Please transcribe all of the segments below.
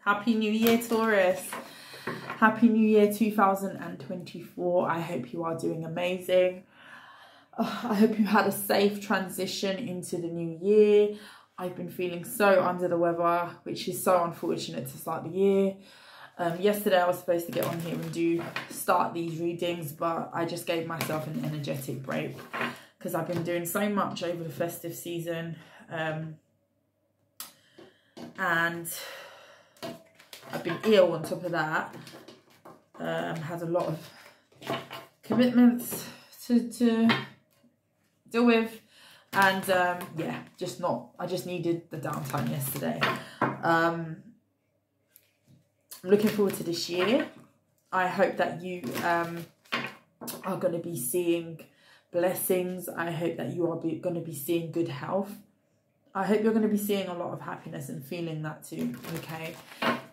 Happy New Year, Taurus. Happy New Year 2024. I hope you are doing amazing. I hope you had a safe transition into the new year. I've been feeling so under the weather, which is so unfortunate to start the year. Yesterday I was supposed to get on here and start these readings, but I just gave myself an energetic break because I've been doing so much over the festive season. And I've been ill on top of that. Had a lot of commitments to deal with, and yeah, I just needed the downtime yesterday. Looking forward to this year. I hope that you are going to be seeing blessings. I hope that you are going to be seeing good health. I hope you're going to be seeing a lot of happiness and feeling that too, okay?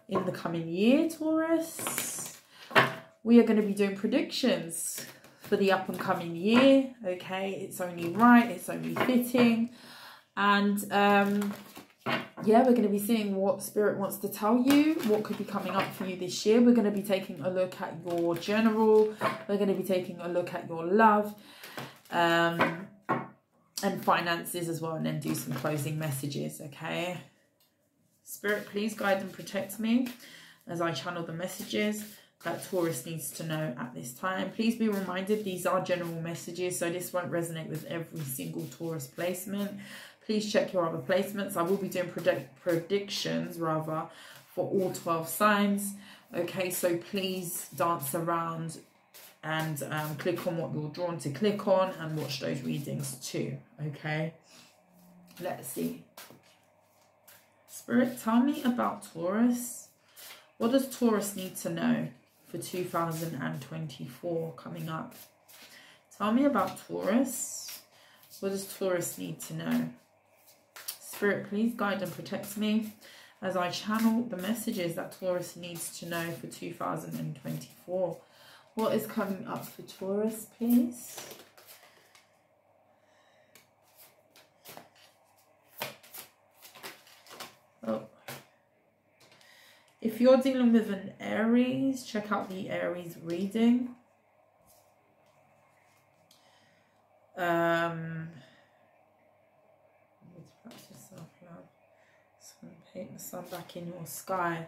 In the coming year, Taurus, we are going to be doing predictions for the up and coming year, okay? It's only right, it's only fitting. And yeah, we're going to be seeing what Spirit wants to tell you, what could be coming up for you this year. We're going to be taking a look at your general. We're going to be taking a look at your love. And finances as well, and then do some closing messages, okay? Spirit, please guide and protect me as I channel the messages that Taurus needs to know at this time. Please be reminded these are general messages, so this won't resonate with every single Taurus placement. Please check your other placements. I will be doing predictions rather for all 12 signs, okay? So please dance around and click on what you're drawn to click on and watch those readings too, okay? Let's see. Spirit, tell me about Taurus. What does Taurus need to know for 2024 coming up? Tell me about Taurus. What does Taurus need to know? Spirit, please guide and protect me as I channel the messages that Taurus needs to know for 2024. What is coming up for Taurus, please? Oh. If you're dealing with an Aries, check out the Aries reading. Practice self-love. Just going to paint the sun back in your sky.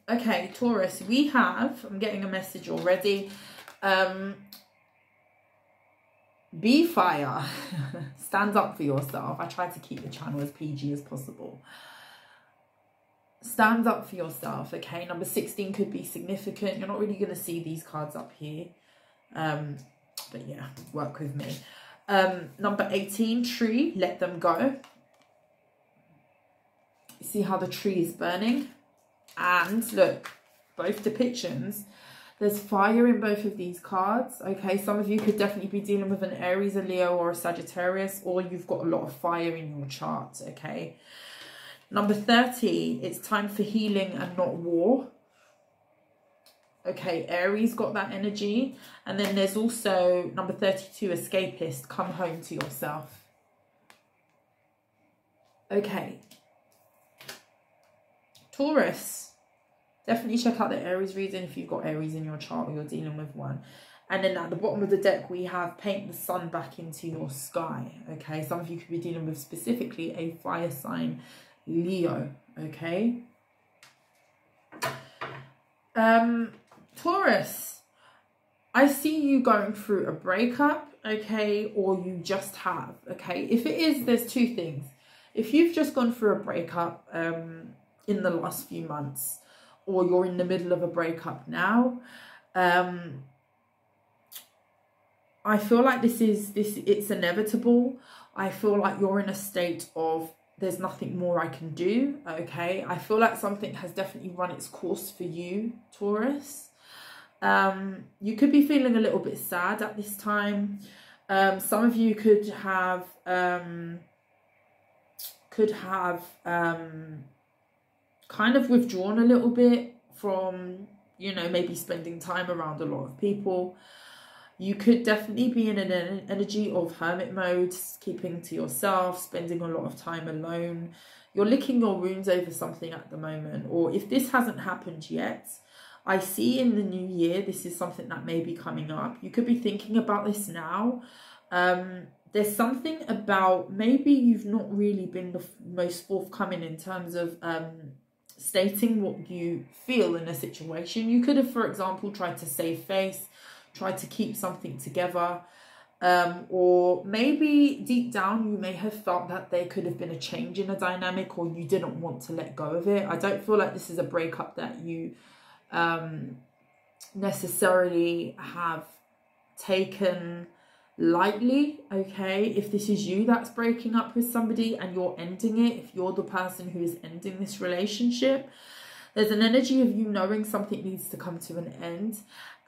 Okay, Taurus, we have, I'm getting a message already. Be fire. Stand up for yourself. I try to keep the channel as PG as possible. Stand up for yourself, okay? Number 16 could be significant. You're not really going to see these cards up here. But yeah, work with me. Number 18, tree, let them go. You see how the tree is burning? And look, both depictions, there's fire in both of these cards, okay? Some of you could definitely be dealing with an Aries, a Leo, or a Sagittarius, or you've got a lot of fire in your chart, okay? Number 30, it's time for healing and not war. Okay, Aries got that energy. And then there's also number 32, escapist, come home to yourself. Okay. Taurus, definitely check out the Aries reading if you've got Aries in your chart or you're dealing with one. And then at the bottom of the deck, we have paint the sun back into your sky. Okay, some of you could be dealing with specifically a fire sign, Leo. Okay. Taurus, I see you going through a breakup, okay, or you just have, okay. If it is, there's two things. If you've just gone through a breakup in the last few months, or you're in the middle of a breakup now, I feel like it's inevitable. I feel like you're in a state of there's nothing more I can do, okay? I feel like something has definitely run its course for you, Taurus. You could be feeling a little bit sad at this time. Some of you could have kind of withdrawn a little bit from, you know, maybe spending time around a lot of people. You could definitely be in an energy of hermit mode, keeping to yourself, spending a lot of time alone. you're licking your wounds over something at the moment. Or if this hasn't happened yet, I see in the new year, this is something that may be coming up. You could be thinking about this now. There's something about, maybe you've not really been the most forthcoming in terms of stating what you feel in a situation. You could have, for example, tried to save face, tried to keep something together. Or maybe deep down you may have felt that there could have been a change in a dynamic, or you didn't want to let go of it. I don't feel like this is a breakup that you necessarily have taken lightly, okay? If this is you that's breaking up with somebody and you're ending it, if you're the person who is ending this relationship, there's an energy of you knowing something needs to come to an end.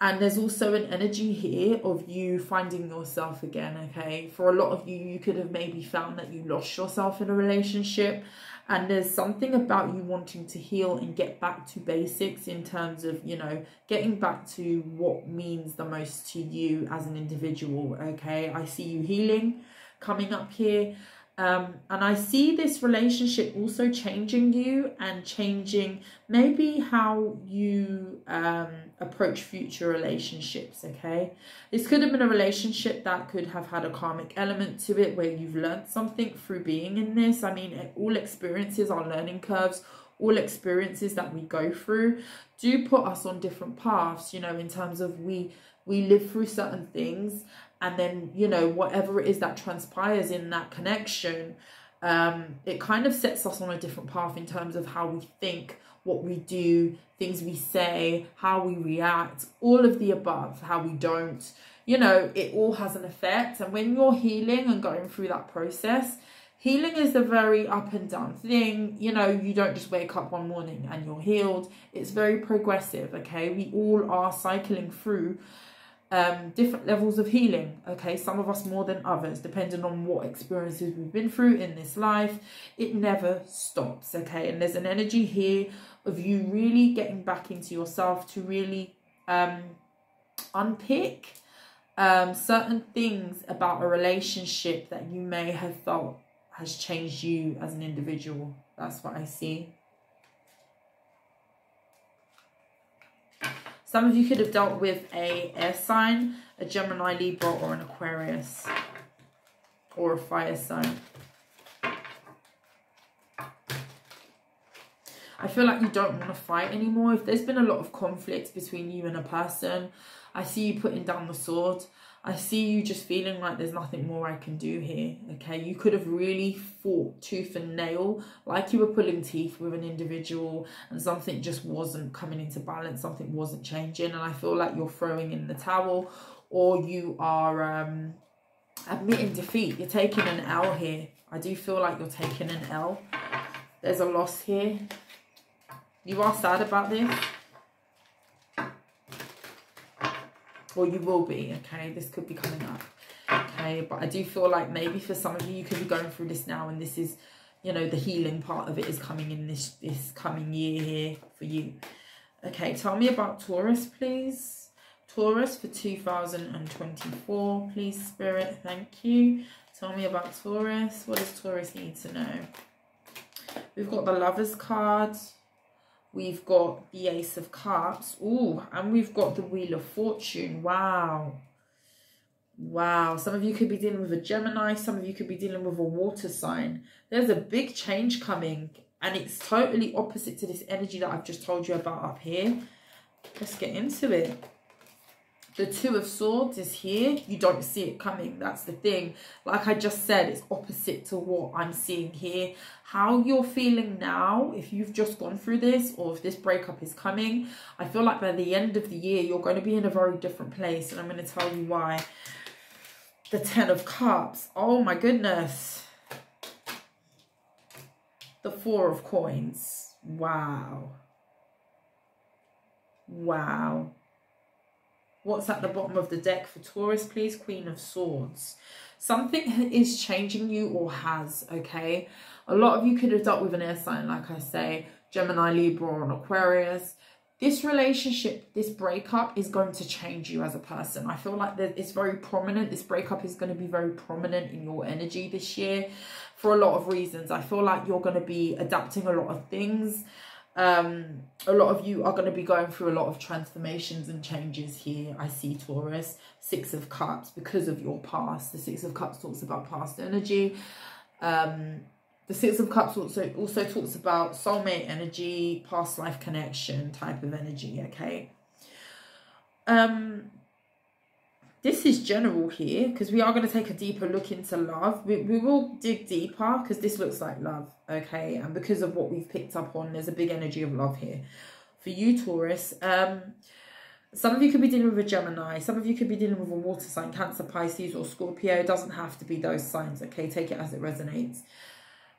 And there's also an energy here of you finding yourself again, okay? For a lot of you, you could have maybe found that you lost yourself in a relationship. And there's something about you wanting to heal and get back to basics in terms of, you know, getting back to what means the most to you as an individual, okay? I see you healing coming up here. And I see this relationship also changing you and changing maybe how you approach future relationships, okay? This could have been a relationship that could have had a karmic element to it where you've learned something through being in this. I mean, all experiences are learning curves. All experiences that we go through do put us on different paths, you know, in terms of we live through certain things. And then, you know, whatever it is that transpires in that connection, it kind of sets us on a different path in terms of how we think, what we do, things we say, how we react, all of the above, how we don't, you know, it all has an effect. And when you're healing and going through that process, healing is a very up and down thing. You know, you don't just wake up one morning and you're healed. It's very progressive, okay? We all are cycling through different levels of healing, okay? Some of us more than others, depending on what experiences we've been through in this life. It never stops, okay? And there's an energy here of you really getting back into yourself to really unpick certain things about a relationship that you may have felt has changed you as an individual. That's what I see. Some of you could have dealt with a air sign, a Gemini, Libra, or an Aquarius, or a fire sign. I feel like you don't want to fight anymore. If there's been a lot of conflict between you and a person, I see you putting down the sword. I see you just feeling like there's nothing more I can do here, okay? You could have really fought tooth and nail, like you were pulling teeth with an individual, and something just wasn't coming into balance, something wasn't changing, and I feel like you're throwing in the towel, or you are admitting defeat. You're taking an L here. I do feel like you're taking an L. There's a loss here. You are sad about this. Or you will be, okay? This could be coming up, okay? But I do feel like maybe for some of you, you could be going through this now, and this is, you know, the healing part of it is coming in this coming year here for you. Okay, tell me about Taurus, please. Taurus for 2024, please, Spirit. Thank you. Tell me about Taurus. What does Taurus need to know? We've got the Lovers card. We've got the Ace of Cups. Ooh, and we've got the Wheel of Fortune. Wow. Wow. Some of you could be dealing with a Gemini. Some of you could be dealing with a water sign. There's a big change coming. And it's totally opposite to this energy that I've just told you about up here. Let's get into it. The Two of Swords is here. You don't see it coming. That's the thing. Like I just said, it's opposite to what I'm seeing here. How you're feeling now, if you've just gone through this, or if this breakup is coming, I feel like by the end of the year, you're going to be in a very different place. And I'm going to tell you why. The Ten of Cups. Oh my goodness. The Four of Coins. Wow. Wow. What's at the bottom of the deck for Taurus, please? Queen of Swords. Something is changing you, or has, okay? A lot of you could have dealt with an air sign, like I say, Gemini, Libra, or an Aquarius. This relationship, this breakup is going to change you as a person. I feel like that it's very prominent. This breakup is going to be very prominent in your energy this year. for a lot of reasons. I feel like you're going to be adapting a lot of things. A lot of you are going to be going through a lot of transformations and changes here. I see, Taurus. Six of Cups, because of your past. The Six of Cups talks about past energy. The Six of Cups also talks about soulmate energy, past life connection type of energy, okay? This is general here, because we are going to take a deeper look into love. We will dig deeper, because this looks like love, okay? And because of what we've picked up on, there's a big energy of love here. For you, Taurus, some of you could be dealing with a Gemini. Some of you could be dealing with a water sign, Cancer, Pisces, or Scorpio. It doesn't have to be those signs, okay? Take it as it resonates.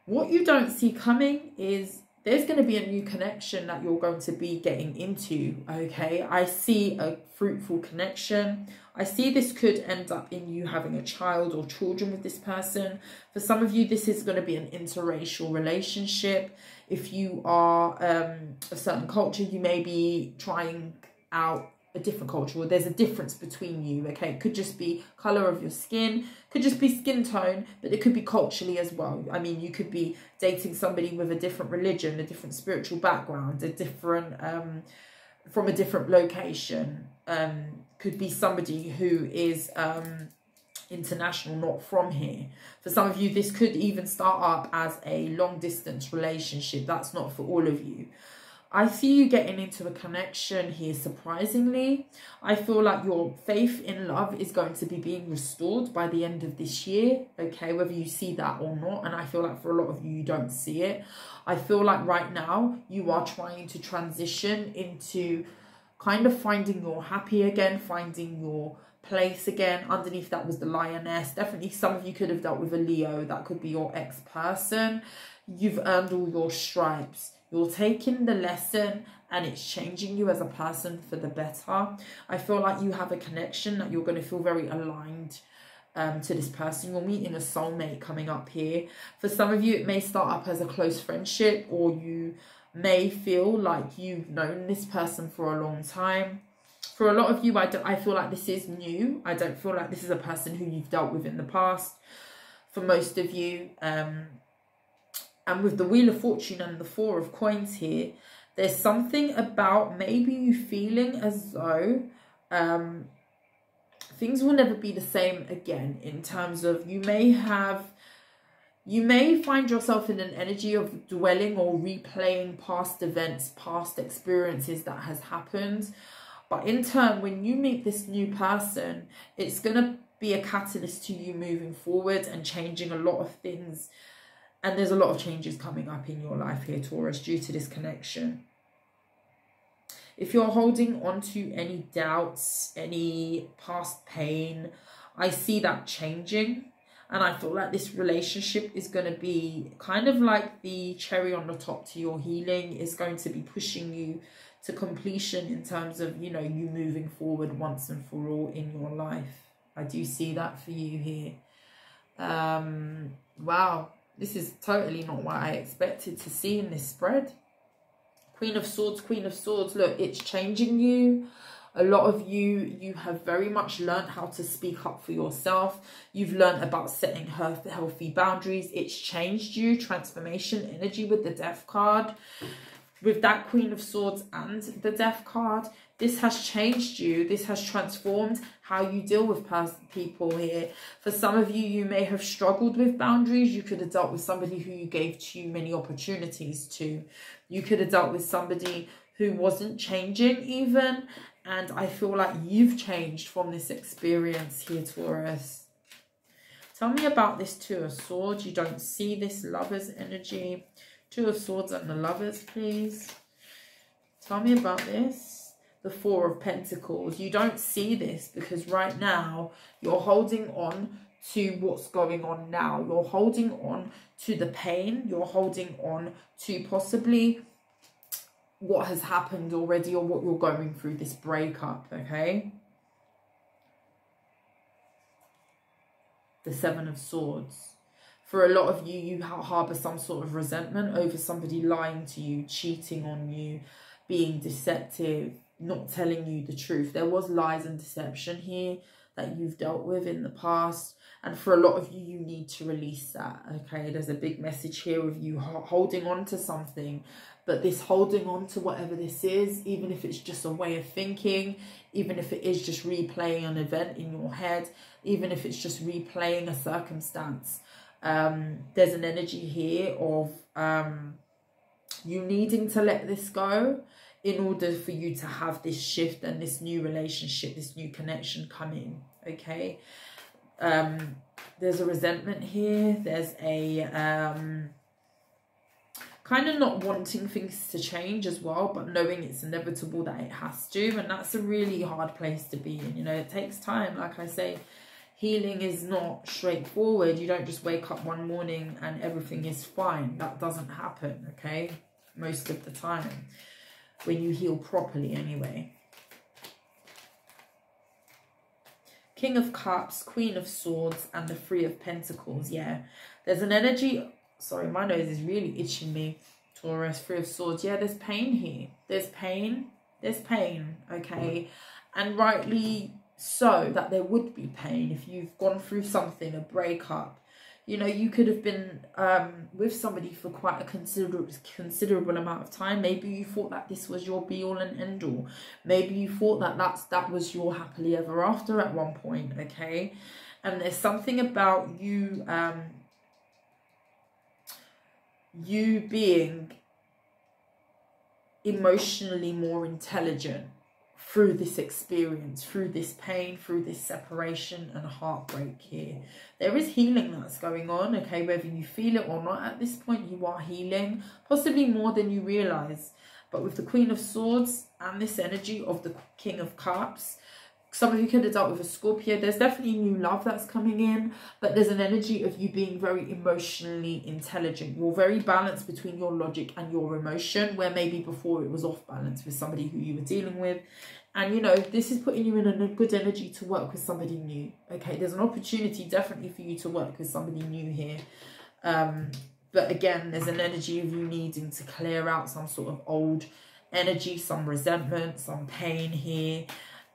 What you don't see coming is there's going to be a new connection that you're going to be getting into, okay? I see a fruitful connection. I see this could end up in you having a child or children with this person. For some of you, this is going to be an interracial relationship. If you are a certain culture, you may be trying out a different culture, or there's a difference between you, okay? It could just be colour of your skin, could just be skin tone, but it could be culturally as well. I mean, you could be dating somebody with a different religion, a different spiritual background, a different, from a different location. Could be somebody who is international, not from here. For some of you, this could even start up as a long distance relationship. That's not for all of you. I see you getting into a connection here, surprisingly. I feel like your faith in love is going to be being restored by the end of this year, okay, whether you see that or not. And I feel like for a lot of you, you don't see it. I feel like right now you are trying to transition into kind of finding your happy again, finding your place again. Underneath that was the Lioness. Definitely some of you could have dealt with a Leo. That could be your ex-person. You've earned all your stripes. You're taking the lesson and it's changing you as a person for the better. I feel like you have a connection that you're going to feel very aligned to this person. You're meeting a soulmate coming up here. For some of you, it may start up as a close friendship, or you may feel like you've known this person for a long time. For a lot of you, I feel like this is new. I don't feel like this is a person who you've dealt with in the past. For most of you, and with the Wheel of Fortune and the Four of Coins here, there's something about maybe you feeling as though things will never be the same again, in terms of you may find yourself in an energy of dwelling or replaying past events, past experiences that has happened. But in turn, when you meet this new person, it's going to be a catalyst to you moving forward and changing a lot of things. And there's a lot of changes coming up in your life here, Taurus, due to this connection. If you're holding on to any doubts, any past pain, I see that changing. And I feel like this relationship is going to be kind of like the cherry on the top to your healing. It's going to be pushing you to completion in terms of, you know, you moving forward once and for all in your life. I do see that for you here. Wow. This is totally not what I expected to see in this spread. Queen of Swords, Queen of Swords. Look, it's changing you. A lot of you have very much learned how to speak up for yourself. You've learned about setting healthy boundaries. It's changed you. Transformation energy with the Death card. With that Queen of Swords and the Death card, this has changed you. This has transformed how you deal with people here. For some of you, you may have struggled with boundaries. You could have dealt with somebody who you gave too many opportunities to. You could have dealt with somebody who wasn't changing even. And I feel like you've changed from this experience here, Taurus. Tell me about this Two of Swords. You don't see this Lover's energy. Two of Swords and the Lovers, please. Tell me about this. The Four of Pentacles. You don't see this because right now you're holding on to what's going on now. You're holding on to the pain. You're holding on to possibly what has happened already, or what you're going through, this breakup, okay? The Seven of Swords. For a lot of you, you harbour some sort of resentment over somebody lying to you, cheating on you, being deceptive, not telling you the truth. There was lies and deception here that you've dealt with in the past. And for a lot of you, you need to release that, okay? There's a big message here of you holding on to something. But this holding on to whatever this is, even if it's just a way of thinking, even if it is just replaying an event in your head, even if it's just replaying a circumstance, there's an energy here of you needing to let this go in order for you to have this shift and this new relationship, this new connection come in, okay? There's a resentment here. There's a kind of not wanting things to change as well, but knowing it's inevitable that it has to. And that's a really hard place to be in. You know, it takes time. Like I say, healing is not straightforward. You don't just wake up one morning and everything is fine. That doesn't happen, okay? Most of the time. When you heal properly anyway. King of Cups, Queen of Swords, and the Three of Pentacles. Yeah, there's an energy. Sorry, my nose is really itching me. Taurus, Three of Swords. Yeah, there's pain here. There's pain. There's pain, okay? And rightly so that there would be pain if you've gone through something, a breakup. You know, you could have been with somebody for quite a considerable amount of time. Maybe you thought that this was your be-all and end-all. Maybe you thought that that was your happily ever after at one point, okay? And there's something about you, you being emotionally more intelligent through this experience, through this pain, through this separation and heartbreak here. There is healing that's going on, okay? Whether you feel it or not, at this point you are healing, possibly more than you realise. But with the Queen of Swords and this energy of the King of Cups, some of you could have dealt with a Scorpio. There's definitely new love that's coming in, but there's an energy of you being very emotionally intelligent. You're very balanced between your logic and your emotion, where maybe before it was off balance with somebody who you were dealing with. And, you know, this is putting you in a good energy to work with somebody new. Okay, there's an opportunity definitely for you to work with somebody new here. But again, there's an energy of you needing to clear out some sort of old energy, some resentment, some pain here.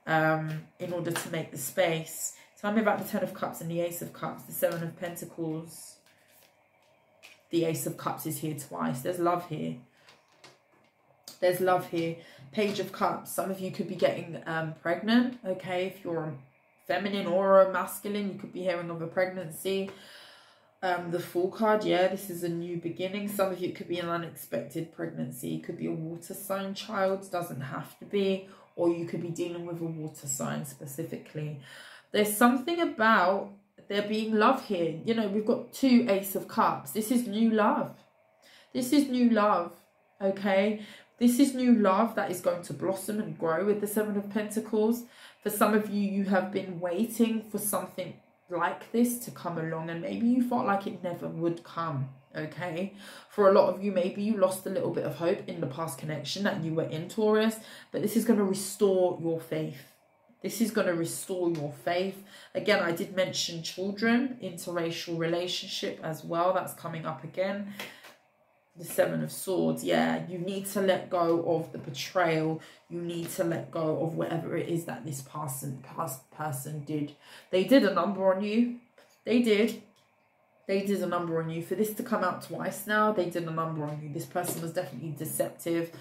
In order to make the space. Tell me about the Ten of Cups and the Ace of Cups, the Seven of Pentacles. The Ace of Cups is here twice. There's love here. There's love here. Page of Cups. Some of you could be getting pregnant, okay? If you're a feminine or a masculine, you could be hearing of a pregnancy. The Fool card, yeah, this is a new beginning. Some of you, it could be an unexpected pregnancy. It could be a water sign child, doesn't have to be. Or you could be dealing with a water sign specifically. There's something about there being love here. You know, we've got two Ace of Cups. This is new love. This is new love, okay? This is new love that is going to blossom and grow with the Seven of Pentacles. For some of you, you have been waiting for something like this to come along, and maybe you felt like it never would come. Okay, for a lot of you, maybe you lost a little bit of hope in the past connection that you were in, Taurus, but this is going to restore your faith. This is going to restore your faith. Again, I did mention children, interracial relationship as well. That's coming up again. The Seven of Swords. Yeah, you need to let go of the betrayal. You need to let go of whatever it is that this past person did. They did a number on you. They did. They did a number on you. For this to come out twice now, they did a number on you. This person was definitely deceptive.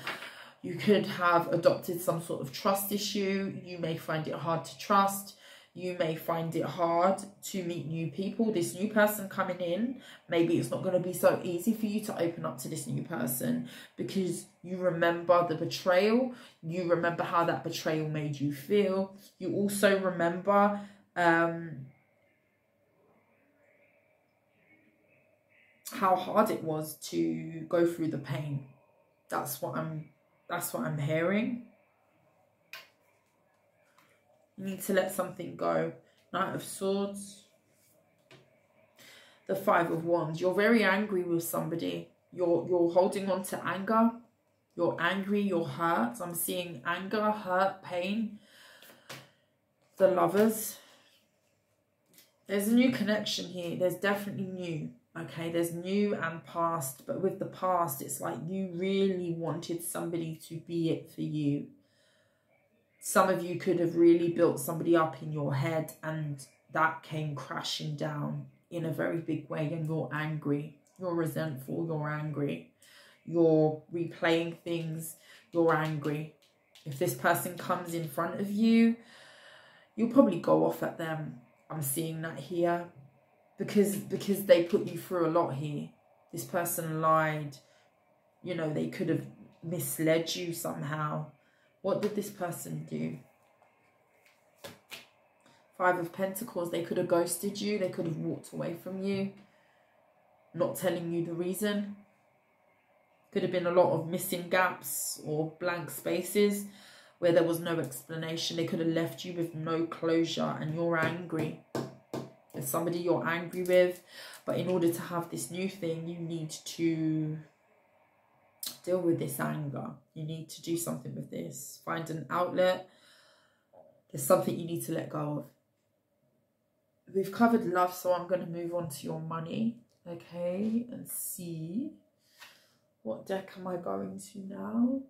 You could have adopted some sort of trust issue. You may find it hard to trust. You may find it hard to meet new people. This new person coming in, maybe it's not going to be so easy for you to open up to this new person because you remember the betrayal. You remember how that betrayal made you feel. You also remember how hard it was to go through the pain. That's what I'm hearing. You need to let something go. Knight of Swords. The Five of Wands. You're very angry with somebody. You're holding on to anger. You're angry, you're hurt. I'm seeing anger, hurt, pain. The Lovers. There's a new connection here. There's definitely new. Okay, there's new and past, but with the past, it's like you really wanted somebody to be it for you. Some of you could have really built somebody up in your head and that came crashing down in a very big way, and you're angry, you're resentful, you're angry, you're replaying things, you're angry. If this person comes in front of you, you'll probably go off at them. I'm seeing that here, because they put you through a lot here. This person lied, you know, they could have misled you somehow. What did this person do? Five of Pentacles. They could have ghosted you. They could have walked away from you, not telling you the reason. Could have been a lot of missing gaps or blank spaces where there was no explanation. They could have left you with no closure, and you're angry. There's somebody you're angry with, but in order to have this new thing, you need to deal with this anger. You need to do something with this. Find an outlet. There's something you need to let go of. We've covered love, so I'm going to move on to your money, okay, and see what deck am I going to now.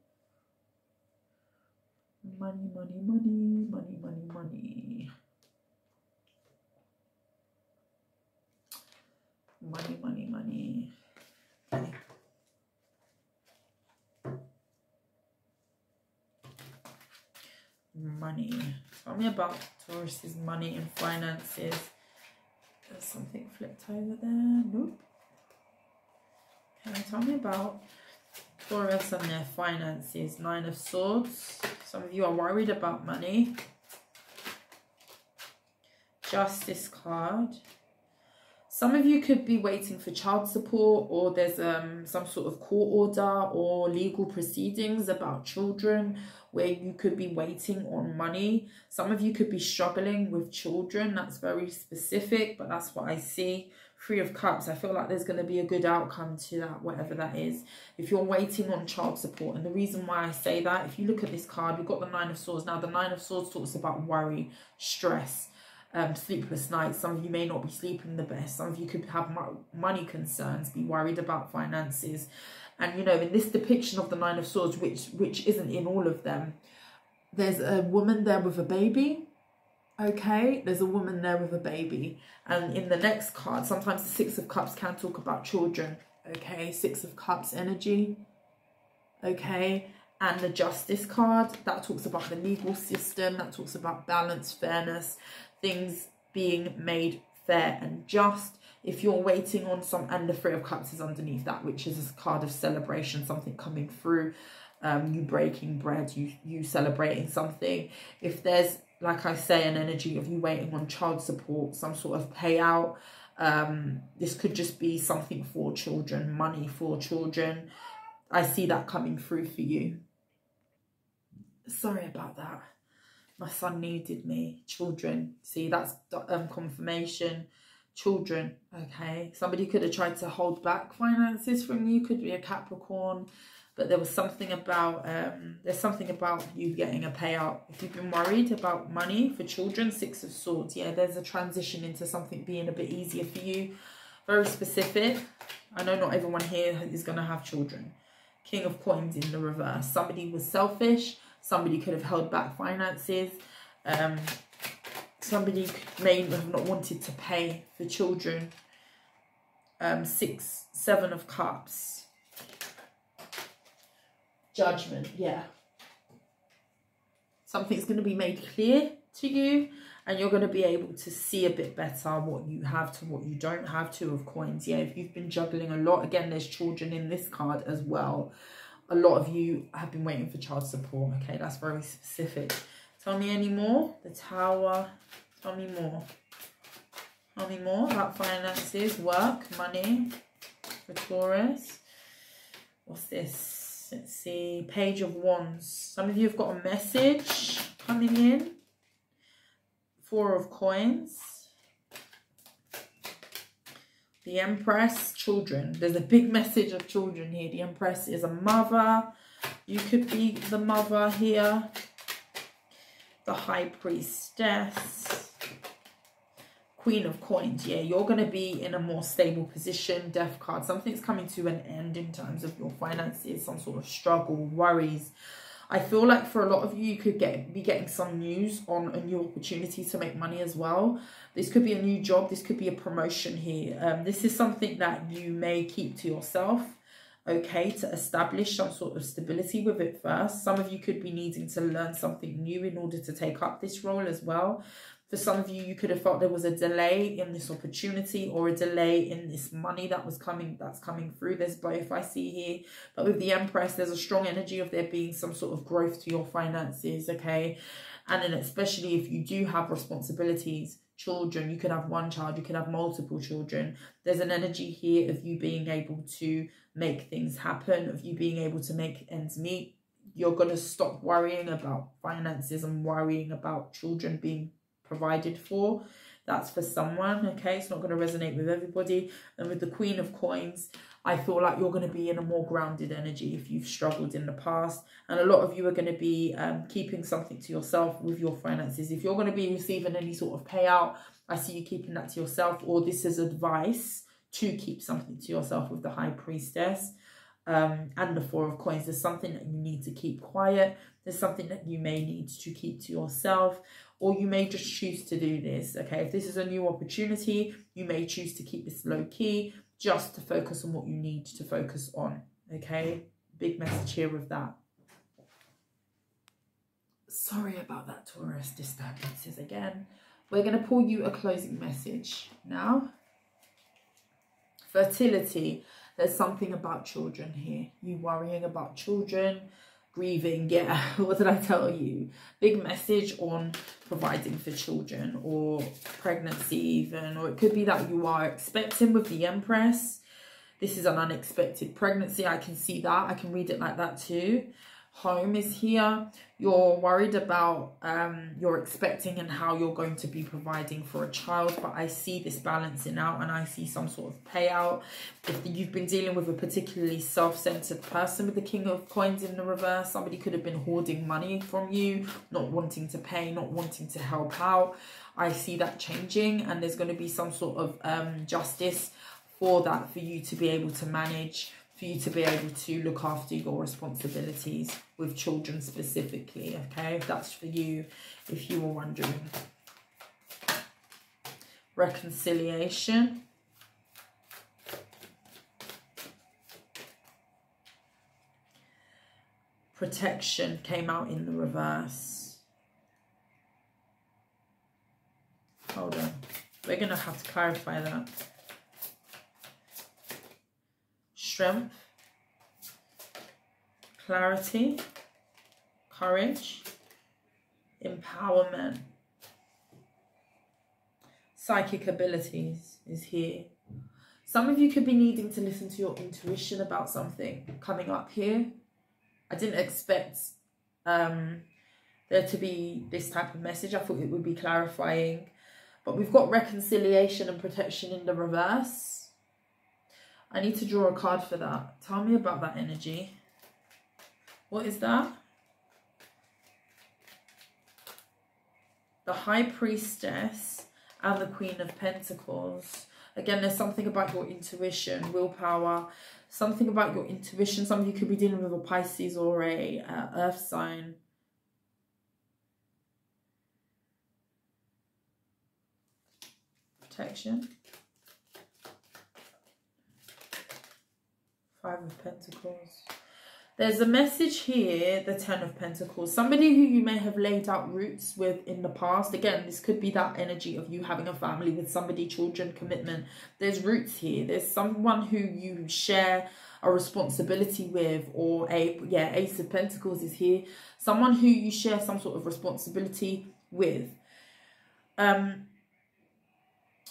Money, money, money, money, money, money. Money, money, money. Okay. Money. Tell me about Taurus's money and finances. There's something flipped over there. Nope. Okay, tell me about Taurus and their finances. Nine of Swords. Some of you are worried about money. Justice card. Some of you could be waiting for child support, or there's some sort of court order or legal proceedings about children where you could be waiting on money. Some of you could be struggling with children. That's very specific, but that's what I see. Three of Cups. I feel like there's going to be a good outcome to that, whatever that is. If you're waiting on child support, and the reason why I say that, if you look at this card, we've got the Nine of Swords. Now, the Nine of Swords talks about worry, stress, sleepless nights. Some of you may not be sleeping the best. Some of you could have money concerns, be worried about finances. And, you know, in this depiction of the Nine of Swords, which isn't in all of them, there's a woman there with a baby. Okay, there's a woman there with a baby. And in the next card, sometimes the Six of Cups can talk about children. Okay, Six of Cups energy. Okay, and the Justice card, that talks about the legal system. That talks about balance, fairness, things being made fair and just. If you're waiting on some, and the Three of Cups is underneath that, which is a card of celebration, something coming through, you breaking bread, you celebrating something. If there's, like I say, an energy of you waiting on child support, some sort of payout, this could just be something for children, money for children. I see that coming through for you. Sorry about that. My son needed me. Children. See, that's confirmation. Children. Okay. Somebody could have tried to hold back finances from you. Could be a Capricorn. But there was something about, there's something about you getting a payout. If you've been worried about money for children, Six of Swords. Yeah, there's a transition into something being a bit easier for you. Very specific. I know not everyone here is going to have children. King of Coins in the reverse. Somebody was selfish. Somebody could have held back finances. Somebody may have not wanted to pay for children. Seven of Cups. Judgment, yeah. Something's going to be made clear to you, and you're going to be able to see a bit better what you have to what you don't have. Two of Coins, yeah. If you've been juggling a lot, again, there's children in this card as well. A lot of you have been waiting for child support. Okay, that's very specific. Tell me any more. The Tower. Tell me more. Tell me more about finances, work, money for Taurus. What's this? Let's see. Page of Wands. Some of you have got a message coming in. Four of Coins. The Empress, children. There's a big message of children here. The Empress is a mother. You could be the mother here. The High Priestess. Queen of Coins. Yeah, you're going to be in a more stable position. Death card. Something's coming to an end in terms of your finances. Some sort of struggle, worries. I feel like for a lot of you, you could be getting some news on a new opportunity to make money as well. This could be a new job. This could be a promotion here. This is something that you may keep to yourself, okay, to establish some sort of stability with it first. Some of you could be needing to learn something new in order to take up this role as well. For some of you, you could have felt there was a delay in this opportunity or a delay in this money that's coming through. There's both I see here. But with the Empress, there's a strong energy of there being some sort of growth to your finances, okay? And then especially if you do have responsibilities, children, you could have one child, you could have multiple children. There's an energy here of you being able to make things happen, of you being able to make ends meet. You're going to stop worrying about finances and worrying about children being provided for. That's for someone, okay? It's not going to resonate with everybody. And with the Queen of Coins, I feel like you're going to be in a more grounded energy if you've struggled in the past. And a lot of you are going to be keeping something to yourself with your finances. If you're going to be receiving any sort of payout, I see you keeping that to yourself, or this is advice to keep something to yourself with the High Priestess and the Four of Coins. There's something that you need to keep quiet. There's something that you may need to keep to yourself, or you may just choose to do this, okay? If this is a new opportunity, you may choose to keep this low key, just to focus on what you need to focus on, okay? Big message here with that. Sorry about that, Taurus, disturbances again. We're going to pull you a closing message now. Fertility. There's something about children here. You worrying about children, grieving, yeah, what did I tell you? Big message on providing for children, or pregnancy even, or it could be that you are expecting with the Empress. This is an unexpected pregnancy. I can see that. I can read it like that too. Home is here. You're worried about you're expecting and how you're going to be providing for a child, but I see this balancing out and I see some sort of payout. If you've been dealing with a particularly self-centered person with the King of Coins in the reverse, somebody could have been hoarding money from you, not wanting to pay, not wanting to help out. I see that changing, and there's going to be some sort of justice for that, for you to be able to manage, for you to be able to look after your responsibilities with children specifically, okay? That's for you, if you were wondering. Reconciliation. Protection came out in the reverse. Hold on. We're going to have to clarify that. Strength, clarity, courage, empowerment, psychic abilities is here. Some of you could be needing to listen to your intuition about something coming up here. I didn't expect there to be this type of message. I thought it would be clarifying. But we've got reconciliation and protection in the reverse. I need to draw a card for that. Tell me about that energy. What is that? The High Priestess and the Queen of Pentacles. Again, there's something about your intuition, willpower, something about your intuition. Some of you could be dealing with a Pisces or a earth sign. Protection. Five of Pentacles. There's a message here, the Ten of Pentacles. Somebody who you may have laid out roots with in the past. Again, this could be that energy of you having a family with somebody, children, commitment. There's roots here. There's someone who you share a responsibility with, or Ace of Pentacles is here. Someone who you share some sort of responsibility with.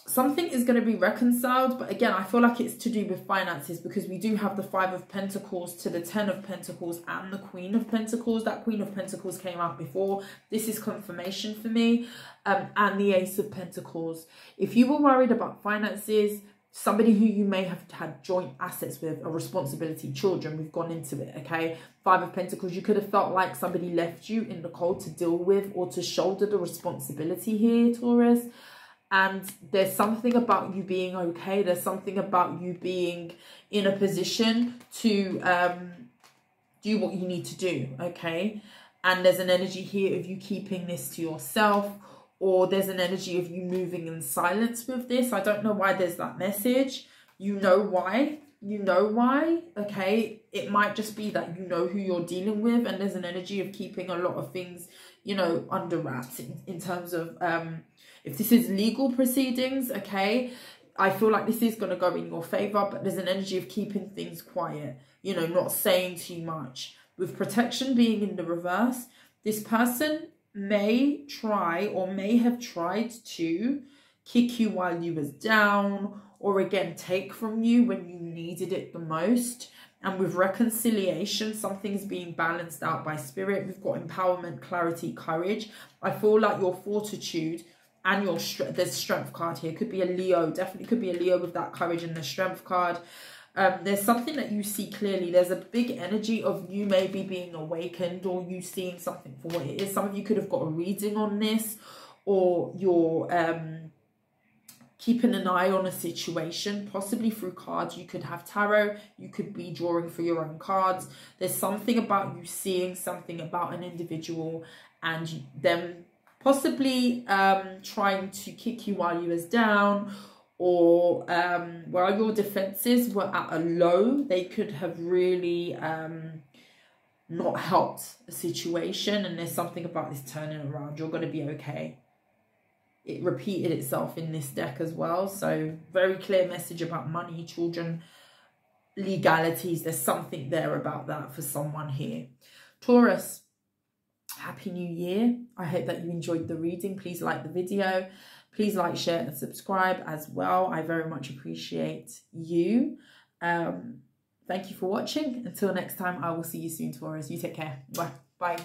Something is going to be reconciled, but again, I feel like it's to do with finances, because we do have the Five of Pentacles to the Ten of Pentacles and the Queen of Pentacles. That Queen of Pentacles came out before. This is confirmation for me. And the Ace of Pentacles. If you were worried about finances, somebody who you may have had joint assets with, a responsibility, children, we've gone into it, okay? Five of Pentacles, you could have felt like somebody left you in the cold to deal with or to shoulder the responsibility here, Taurus. And there's something about you being okay. There's something about you being in a position to do what you need to do, okay? And there's an energy here of you keeping this to yourself, or there's an energy of you moving in silence with this. I don't know why there's that message. You know why. You know why, okay? It might just be that you know who you're dealing with, and there's an energy of keeping a lot of things, you know, under wraps in terms of, if this is legal proceedings, okay, I feel like this is going to go in your favor, but there's an energy of keeping things quiet, you know, not saying too much. With protection being in the reverse, this person may try or may have tried to kick you while you was down, or again, take from you when you needed it the most. And with reconciliation, something's being balanced out by spirit. We've got empowerment, clarity, courage. I feel like your fortitude and your strength, there's strength card here. Could be a Leo, definitely could be a Leo with that courage and the strength card. There's something that you see clearly. There's a big energy of you maybe being awakened, or you seeing something for what it is. Some of you could have got a reading on this, or you're keeping an eye on a situation, possibly through cards. You could have tarot, you could be drawing for your own cards. There's something about you seeing something about an individual and them possibly trying to kick you while you was down, or while your defenses were at a low. They could have really not helped a situation, and there's something about this turning around. You're going to be okay. It repeated itself in this deck as well. So very clear message about money, children, legalities. There's something there about that for someone here. Taurus, Happy New Year. I hope that you enjoyed the reading. Please like the video. Please like, share and subscribe as well. I very much appreciate you. Thank you for watching. Until next time, I will see you soon, Taurus. You take care. Bye. Bye.